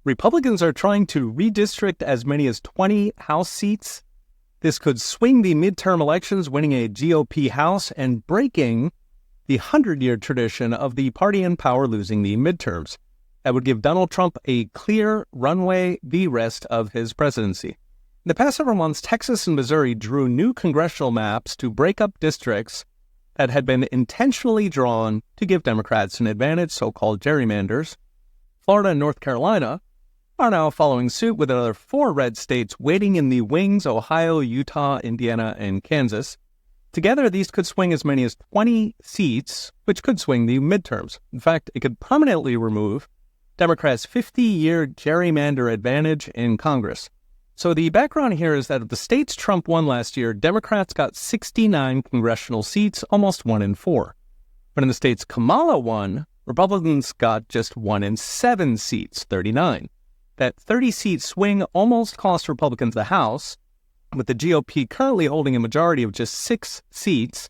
Republicans are trying to redistrict as many as 20 House seats. This could swing the midterm elections, winning a GOP House and breaking the 100-year tradition of the party in power losing the midterms. That would give Donald Trump a clear runway the rest of his presidency. In the past several months, Texas and Missouri drew new congressional maps to break up districts that had been intentionally drawn to give Democrats an advantage, so-called gerrymanders. Florida and North Carolina are now following suit, with another 4 red states waiting in the wings: Ohio, Utah, Indiana, and Kansas. Together, these could swing as many as 20 seats, which could swing the midterms. In fact, it could permanently remove Democrats' 50-year gerrymander advantage in Congress. So the background here is that of the states Trump won last year, Democrats got 69 congressional seats, almost 1 in 4. But in the states Kamala won, Republicans got just 1 in 7 seats, 39. That 30-seat swing almost cost Republicans the House, with the GOP currently holding a majority of just 6 seats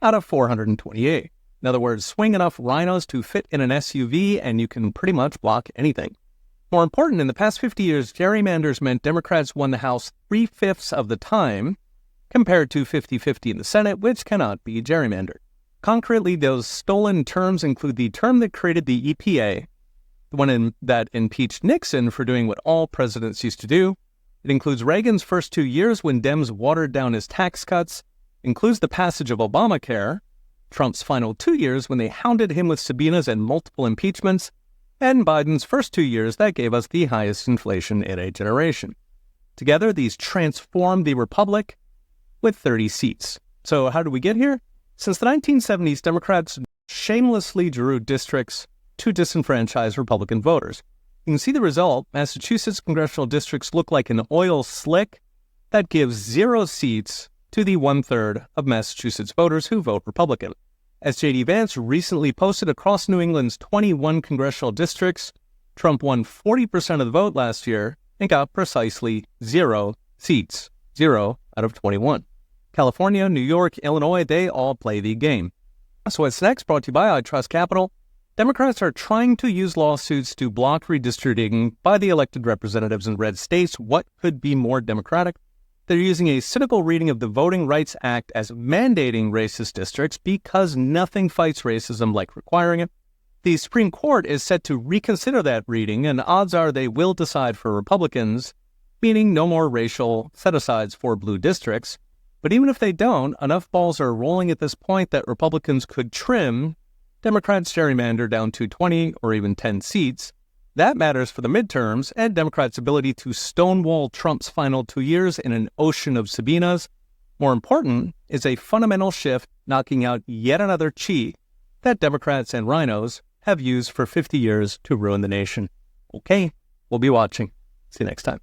out of 428. In other words, swing enough rhinos to fit in an SUV and you can pretty much block anything. More important, in the past 50 years, gerrymanders meant Democrats won the House 3/5 of the time, compared to 50-50 in the Senate, which cannot be gerrymandered. Concretely, those stolen terms include the term that created the EPA, the one that impeached Nixon for doing what all presidents used to do. It includes Reagan's first 2 years when Dems watered down his tax cuts, includes the passage of Obamacare, Trump's final 2 years when they hounded him with subpoenas and multiple impeachments, and Biden's first 2 years that gave us the highest inflation in a generation. Together, these transformed the republic with 30 seats. So how did we get here? Since the 1970s, Democrats shamelessly drew districts to disenfranchise Republican voters. You can see the result. Massachusetts congressional districts look like an oil slick that gives 0 seats to the 1/3 of Massachusetts voters who vote Republican. As J.D. Vance recently posted, across New England's 21 congressional districts, Trump won 40% of the vote last year and got precisely 0 seats, 0 out of 21. California, New York, Illinois, they all play the game. So what's next? Brought to you by I Trust Capital. Democrats are trying to use lawsuits to block redistricting by the elected representatives in red states. What could be more democratic? They're using a cynical reading of the Voting Rights Act as mandating racist districts because nothing fights racism like requiring it. The Supreme Court is set to reconsider that reading, and odds are they will decide for Republicans, meaning no more racial set-asides for blue districts. But even if they don't, enough balls are rolling at this point that Republicans could trim Democrats' gerrymander down to 20 or even 10 seats. That matters for the midterms and Democrats' ability to stonewall Trump's final 2 years in an ocean of subpoenas. More important is a fundamental shift, knocking out yet another cheat that Democrats and rhinos have used for 50 years to ruin the nation. Okay, we'll be watching. See you next time.